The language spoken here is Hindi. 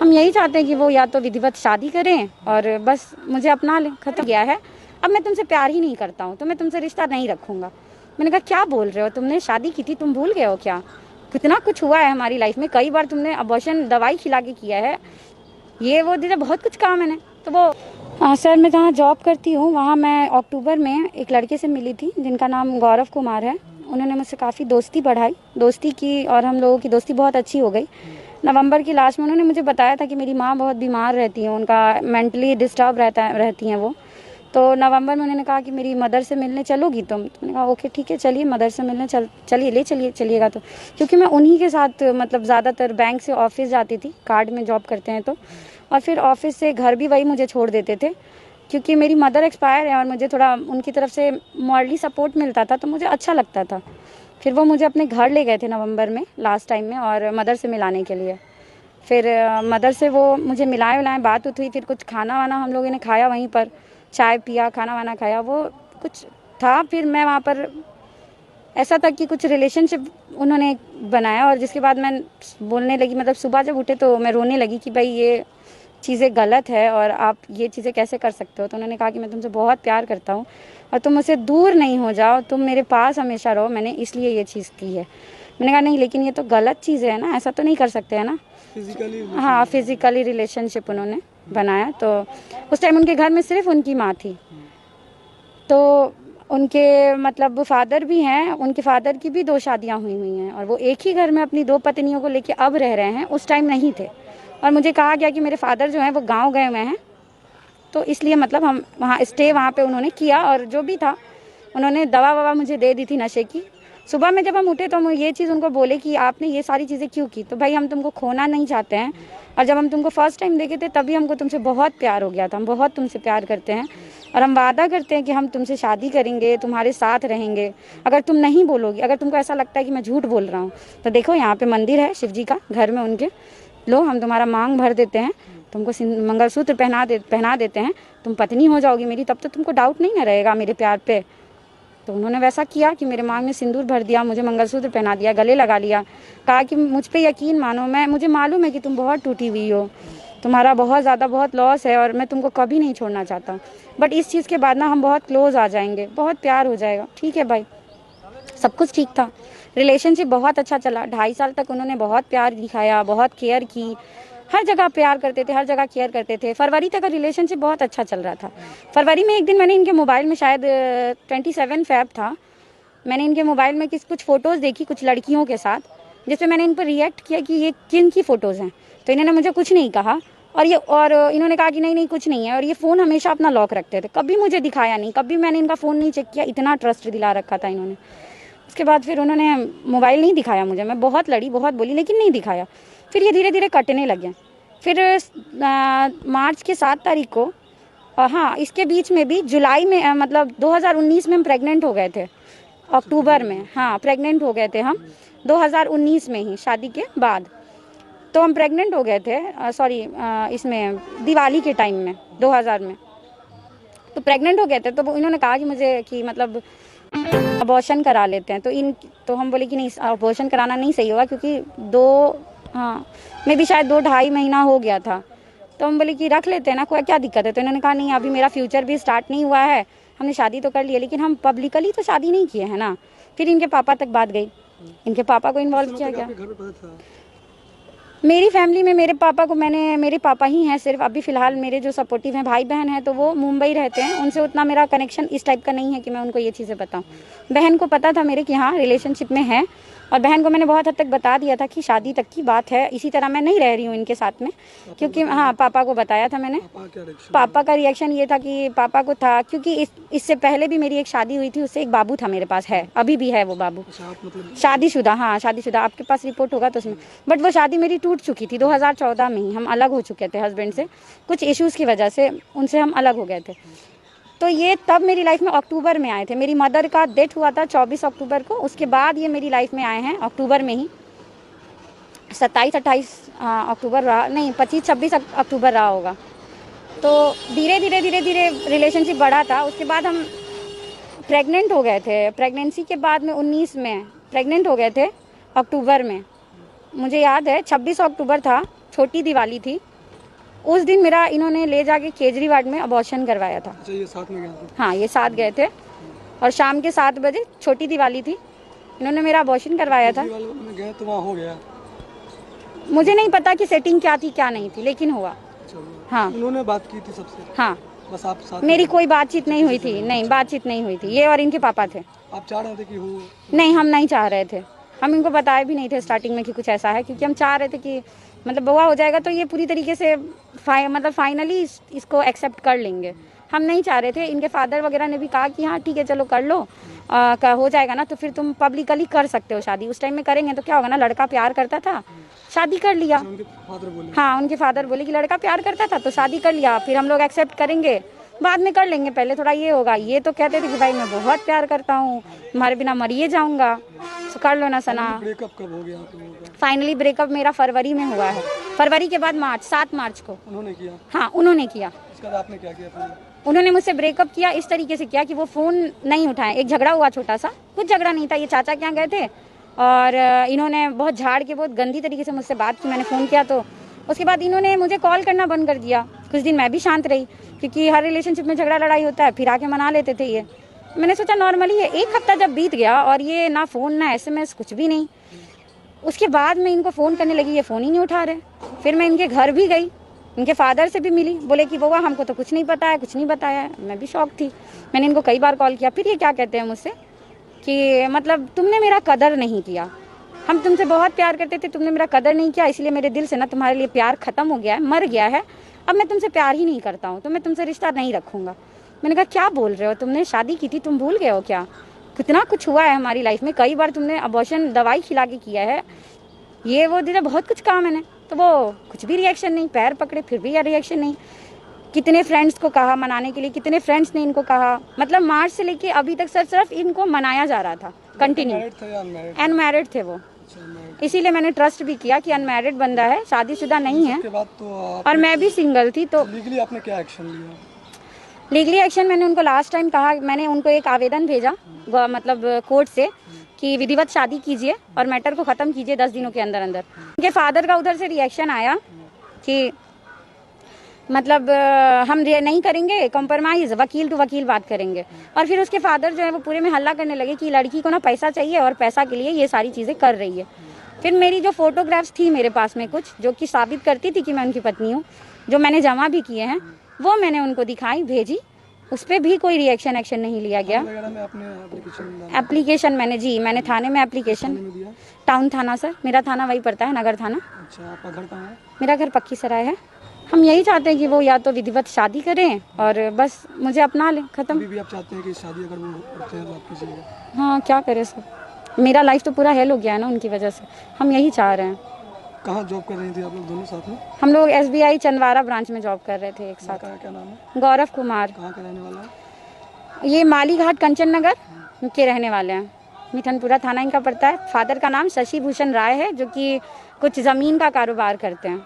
हम यही चाहते हैं कि वो या तो विधिवत शादी करें और बस मुझे अपना लें, खत्म गया है। अब मैं तुमसे प्यार ही नहीं करता हूँ तो मैं तुमसे रिश्ता नहीं रखूँगा। मैंने कहा क्या बोल रहे हो, तुमने शादी की थी, तुम भूल गए हो क्या? कितना कुछ हुआ है हमारी लाइफ में, कई बार तुमने अबॉर्शन दवाई खिला के किया है, ये वो दीदी बहुत कुछ कहा मैंने। तो वो सर मैं जहाँ जॉब करती हूँ वहाँ मैं अक्टूबर में एक लड़के से मिली थी जिनका नाम गौरव कुमार है। उन्होंने मुझसे काफ़ी दोस्ती बढ़ाई, दोस्ती की और हम लोगों की दोस्ती बहुत अच्छी हो गई। नवंबर की लास्ट में उन्होंने मुझे बताया था कि मेरी माँ बहुत बीमार रहती है, उनका मेंटली डिस्टर्ब रहती हैं वो। तो नवंबर में उन्होंने कहा कि मेरी मदर से मिलने चलोगी तुम? तो मैंने कहा ओके ठीक है चलिए, मदर से मिलने चलिएगा। तो क्योंकि मैं उन्हीं के साथ मतलब ज़्यादातर बैंक से ऑफिस जाती थी, कार्ड में जॉब करते हैं तो, और फिर ऑफिस से घर भी वही मुझे छोड़ देते थे क्योंकि मेरी मदर एक्सपायर है और मुझे थोड़ा उनकी तरफ से मॉरली सपोर्ट मिलता था तो मुझे अच्छा लगता था। फिर वो मुझे अपने घर ले गए थे नवंबर में लास्ट टाइम में और मदर से मिलाने के लिए। फिर मदर से वो मुझे मिलाए बात हुई, फिर कुछ खाना वाना हम लोगों ने खाया वहीं पर, चाय पिया, खाना वाना खाया, वो कुछ था। फिर मैं वहाँ पर ऐसा था कि कुछ रिलेशनशिप उन्होंने बनाया और जिसके बाद मैं बोलने लगी, मतलब सुबह जब उठे तो मैं रोने लगी कि भाई ये चीज़ें गलत है और आप ये चीज़ें कैसे कर सकते हो। तो उन्होंने कहा कि मैं तुमसे बहुत प्यार करता हूँ और तुम मुझसे दूर नहीं हो जाओ, तुम मेरे पास हमेशा रहो, मैंने इसलिए ये चीज़ की है। मैंने कहा नहीं लेकिन ये तो गलत चीज़ है ना, ऐसा तो नहीं कर सकते है ना। हाँ फिजिकली रिलेशनशिप उन्होंने बनाया। तो उस टाइम उनके घर में सिर्फ उनकी माँ थी, तो उनके मतलब फादर भी हैं, उनके फादर की भी 2 शादियां हुई हैं और वो एक ही घर में अपनी 2 पत्नियों को लेके अब रह रहे हैं, उस टाइम नहीं थे। और मुझे कहा गया कि मेरे फादर जो हैं वो गांव गए हुए हैं, तो इसलिए मतलब हम वहाँ स्टे वहाँ पे उन्होंने किया और जो भी था उन्होंने दवा ववा मुझे दे दी थी नशे की। सुबह में जब हम उठे तो हम ये चीज़ उनको बोले कि आपने ये सारी चीज़ें क्यों की? तो भाई हम तुमको खोना नहीं चाहते हैं और जब हम तुमको फर्स्ट टाइम देखे थे तभी हमको तुमसे बहुत प्यार हो गया था, हम बहुत तुमसे प्यार करते हैं और हम वादा करते हैं कि हम तुमसे शादी करेंगे, तुम्हारे साथ रहेंगे अगर तुम नहीं बोलोगी। अगर तुमको ऐसा लगता है कि मैं झूठ बोल रहा हूँ तो देखो यहाँ पे मंदिर है शिव जी का घर में उनके, लो हम तुम्हारा मांग भर देते हैं, तुमको मंगलसूत्र पहना देते हैं, तुम पत्नी हो जाओगी मेरी, तब तो तुमको डाउट नहीं ना रहेगा मेरे प्यार पे। तो उन्होंने वैसा किया कि मेरे मांग में सिंदूर भर दिया, मुझे मंगलसूत्र पहना दिया, गले लगा लिया, कहा कि मुझ पे यकीन मानो, मुझे मालूम है कि तुम बहुत टूटी हुई हो, तुम्हारा बहुत लॉस है और मैं तुमको कभी नहीं छोड़ना चाहता, बट इस चीज़ के बाद ना हम बहुत क्लोज आ जाएंगे, बहुत प्यार हो जाएगा। ठीक है भाई, सब कुछ ठीक था, रिलेशनशिप बहुत अच्छा चला, 2.5 साल तक उन्होंने बहुत प्यार दिखाया, बहुत केयर की, हर जगह प्यार करते थे, हर जगह केयर करते थे। फरवरी तक का रिलेशनशिप बहुत अच्छा चल रहा था। फरवरी में एक दिन मैंने इनके मोबाइल में, शायद 27 फ़ेब था, मैंने इनके मोबाइल में कुछ फ़ोटोज़ देखी कुछ लड़कियों के साथ, जिसमें मैंने इन पर रिएक्ट किया कि ये किन की फ़ोटोज़ हैं। तो इन्होंने मुझे कुछ नहीं कहा और इन्होंने कहा कि नहीं कुछ नहीं है, और ये फ़ोन हमेशा अपना लॉक रखते थे, कभी मुझे दिखाया नहीं, कभी मैंने इनका फ़ोन नहीं चेक किया, इतना ट्रस्ट दिला रखा था इन्होंने। उसके बाद फिर उन्होंने मोबाइल नहीं दिखाया मुझे, मैं बहुत लड़ी, बहुत बोली, लेकिन नहीं दिखाया। फिर ये धीरे धीरे कटने लगे। फिर मार्च के 7 तारीख को, हाँ इसके बीच में भी जुलाई में मतलब 2019 में हम प्रेग्नेंट हो गए थे, अक्टूबर में, हाँ प्रेग्नेंट हो गए थे हम 2019 में ही, शादी के बाद तो हम प्रेग्नेंट हो गए थे, सॉरी इसमें दिवाली के टाइम में 2000 में तो प्रेग्नेंट हो गए थे। तो इन्होंने कहा कि मुझे कि मतलब अबॉर्शन करा लेते हैं, तो हम बोले कि नहीं अबॉर्शन कराना नहीं सही होगा क्योंकि हाँ मैं भी शायद 2-2.5 महीना हो गया था, तो हम बोले कि रख लेते हैं ना, कोई क्या दिक्कत है। तो इन्होंने कहा नहीं अभी मेरा फ्यूचर भी स्टार्ट नहीं हुआ है, हमने शादी तो कर ली है लेकिन हम पब्लिकली तो शादी नहीं किए हैं ना। फिर इनके पापा तक बात गई, इनके पापा को इन्वॉल्व किया गया। मेरी फैमिली में मेरे पापा ही हैं सिर्फ अभी फ़िलहाल, मेरे जो सपोर्टिव हैं भाई बहन हैं तो वो मुंबई रहते हैं, उनसे उतना मेरा कनेक्शन इस टाइप का नहीं है कि मैं उनको ये चीज़ें बताऊं। बहन को पता था मेरे कि हाँ रिलेशनशिप में है, और बहन को मैंने बहुत हद तक बता दिया था कि शादी तक की बात है, इसी तरह मैं नहीं रह रही हूँ इनके साथ में, क्योंकि हाँ पापा को बताया था मैंने। पापा का रिएक्शन ये था कि पापा को था क्योंकि इससे पहले भी मेरी एक शादी हुई थी, उससे एक बाबू था मेरे पास, है अभी भी है वो बाबू, शादीशुदा, हाँ शादीशुदा, आपके पास रिपोर्ट होगा तो उसमें, बट वो शादी मेरी टूट चुकी थी 2014 में ही, हम अलग हो चुके थे हस्बैंड से, कुछ इश्यूज़ की वजह से उनसे हम अलग हो गए थे। तो ये तब मेरी लाइफ में अक्टूबर में आए थे, मेरी मदर का डेथ हुआ था 24 अक्टूबर को, उसके बाद ये मेरी लाइफ में आए हैं अक्टूबर में ही, 27-28 अक्टूबर रहा, नहीं 25-26 अक्टूबर रहा होगा। तो धीरे धीरे रिलेशनशिप बढ़ा था। उसके बाद हम प्रेग्नेंट हो गए थे, प्रेगनेंसी के बाद में 19 में प्रेग्नेंट हो गए थे अक्टूबर में, मुझे याद है 26 अक्टूबर था, छोटी दिवाली थी, उस दिन मेरा इन्होंने ले जाके केजरीवाल में अबॉर्शन करवाया था। अच्छा, ये साथ में गए थे? हाँ, ये साथ गए थे और शाम के 7 बजे, छोटी दिवाली थी, इन्होंने मेरा अबॉर्शन करवाया था। केजरीवाल में गए तो वहाँ हो गया? मुझे नहीं पता कि सेटिंग क्या थी क्या नहीं थी, लेकिन हुआ। अच्छा, हाँ उन्होंने बात की थी सबसे? हाँ, बस आप साथ मेरी में? कोई बातचीत नहीं हुई थी, नहीं बातचीत नहीं हुई थी। ये और इनके पापा थे। आप चाह रहे थे कि हो? नहीं, हम नहीं चाह रहे थे। हम इनको बताए भी नहीं थे स्टार्टिंग में कि कुछ ऐसा है, क्योंकि हम चाह रहे थे कि मतलब बउआ हो जाएगा तो ये पूरी तरीके से मतलब फाइनली इसको एक्सेप्ट कर लेंगे। हम नहीं चाह रहे थे। इनके फादर वगैरह ने भी कहा कि हाँ ठीक है, चलो कर लो, हो जाएगा ना तो फिर तुम पब्लिकली कर सकते हो शादी। उस टाइम में करेंगे तो क्या होगा ना, लड़का प्यार करता था, शादी कर लिया। उनके फादर बोले? हाँ, उनके फादर बोले कि लड़का प्यार करता था तो शादी कर लिया, फिर हम लोग एक्सेप्ट करेंगे, बाद में कर लेंगे, पहले थोड़ा ये होगा। ये तो कहते थे कि भाई मैं बहुत प्यार करता हूँ, तुम्हारे बिना मरिए जाऊंगा, तो कर लो ना सना। ब्रेकअप कब हो गया आप लोगों का? फाइनली ब्रेकअप मेरा फरवरी में हुआ है। फरवरी के बाद मार्च, 7 मार्च को। उन्होंने किया? हाँ, उन्होंने किया। इसके बाद आपने क्या किया फिर? उन्होंने मुझसे ब्रेकअप किया इस तरीके से किया कि वो फ़ोन नहीं उठाए। एक झगड़ा हुआ छोटा सा, कुछ झगड़ा नहीं था, ये चाचा के यहाँ गए थे और इन्होंने बहुत झाड़ के बहुत गंदी तरीके से मुझसे बात की। मैंने फ़ोन किया तो उसके बाद इन्होंने मुझे कॉल करना बंद कर दिया। कुछ दिन मैं भी शांत रही, क्योंकि हर रिलेशनशिप में झगड़ा लड़ाई होता है, फिर आके मना लेते थे ये। मैंने सोचा नॉर्मली है। एक हफ्ता जब बीत गया और ये ना फ़ोन ना SMS कुछ भी नहीं, उसके बाद मैं इनको फ़ोन करने लगी, ये फ़ोन ही नहीं उठा रहे। फिर मैं इनके घर भी गई, इनके फादर से भी मिली, बोले कि बउआ हमको तो कुछ नहीं पता है, कुछ नहीं बताया है। मैं भी शॉक थी। मैंने इनको कई बार कॉल किया। फिर ये क्या कहते हैं मुझसे कि मतलब तुमने मेरा कदर नहीं किया, हम तुमसे बहुत प्यार करते थे, तुमने मेरा कदर नहीं किया, इसलिए मेरे दिल से ना तुम्हारे लिए प्यार ख़त्म हो गया है, मर गया है। अब मैं तुमसे प्यार ही नहीं करता हूँ, तो मैं तुमसे रिश्ता नहीं रखूँगा। मैंने कहा क्या बोल रहे हो, तुमने शादी की थी, तुम भूल गए हो क्या? कितना कुछ हुआ है हमारी लाइफ में, कई बार तुमने अबॉर्शन दवाई खिला के किया है, ये वो दीदा बहुत कुछ कहा मैंने। तो वो कुछ भी रिएक्शन नहीं, पैर पकड़े फिर भी रिएक्शन नहीं। कितने फ्रेंड्स को कहा मनाने के लिए, कितने फ्रेंड्स ने इनको कहा, मतलब मार्च से लेके अभी तक सिर्फ इनको मनाया जा रहा था कंटिन्यू। अनमैरिड थे वो, इसीलिए मैंने ट्रस्ट भी किया कि अनमैरिड बंदा है, शादीशुदा नहीं है। उसके बाद तो और मैं भी सिंगल थी। तो लीगली आपने क्या एक्शन लिया? लीगली एक्शन मैंने उनको लास्ट टाइम कहा, मैंने उनको एक आवेदन भेजा मतलब कोर्ट से कि विधिवत शादी कीजिए और मैटर को ख़त्म कीजिए 10 दिनों के अंदर अंदर। उनके फादर का उधर से रिएक्शन आया कि मतलब हम नहीं करेंगे कॉम्प्रोमाइज़, वकील टू वकील बात करेंगे। और फिर उसके फादर जो है वो पूरे में हल्ला करने लगे कि लड़की को ना पैसा चाहिए और पैसा के लिए ये सारी चीज़ें कर रही है। फिर मेरी जो फोटोग्राफ्स थी मेरे पास में कुछ, जो कि साबित करती थी कि मैं उनकी पत्नी हूँ, जो मैंने जमा भी किए हैं, वो मैंने उनको दिखाई, भेजी। उस पर भी कोई रिएक्शन एक्शन नहीं लिया गया। एप्लीकेशन मैंने थाने में एप्लीकेशन, टाउन थाना सर, मेरा थाना वही पड़ता है, नगर थाना। अच्छा, आपका घर कहाँ है? मेरा घर पक्की सराय है। हम यही चाहते हैं कि वो या तो विधिवत शादी करें और बस मुझे अपना लें, खत्म। अभी भी आप चाहते हैं कि शादी अगर वो करते हैं तो आप कीजिएगा? हाँ, क्या करें सर, मेरा लाइफ तो पूरा हेल हो गया है ना उनकी वजह से। हम यही चाह रहे हैं। कहाँ जॉब कर रही थी आप लोग दोनों साथ में? हम लोग SBI चंदवारा ब्रांच में जॉब कर रहे थे एक साथ। क्या नाम है? गौरव कुमार। कहाँ का रहने वाला है? ये माली घाट कंचन नगर के रहने वाले हैं, मिठनपुरा थाना इनका पड़ता है। फादर का नाम शशि भूषण राय है, जो कि कुछ ज़मीन का कारोबार करते हैं।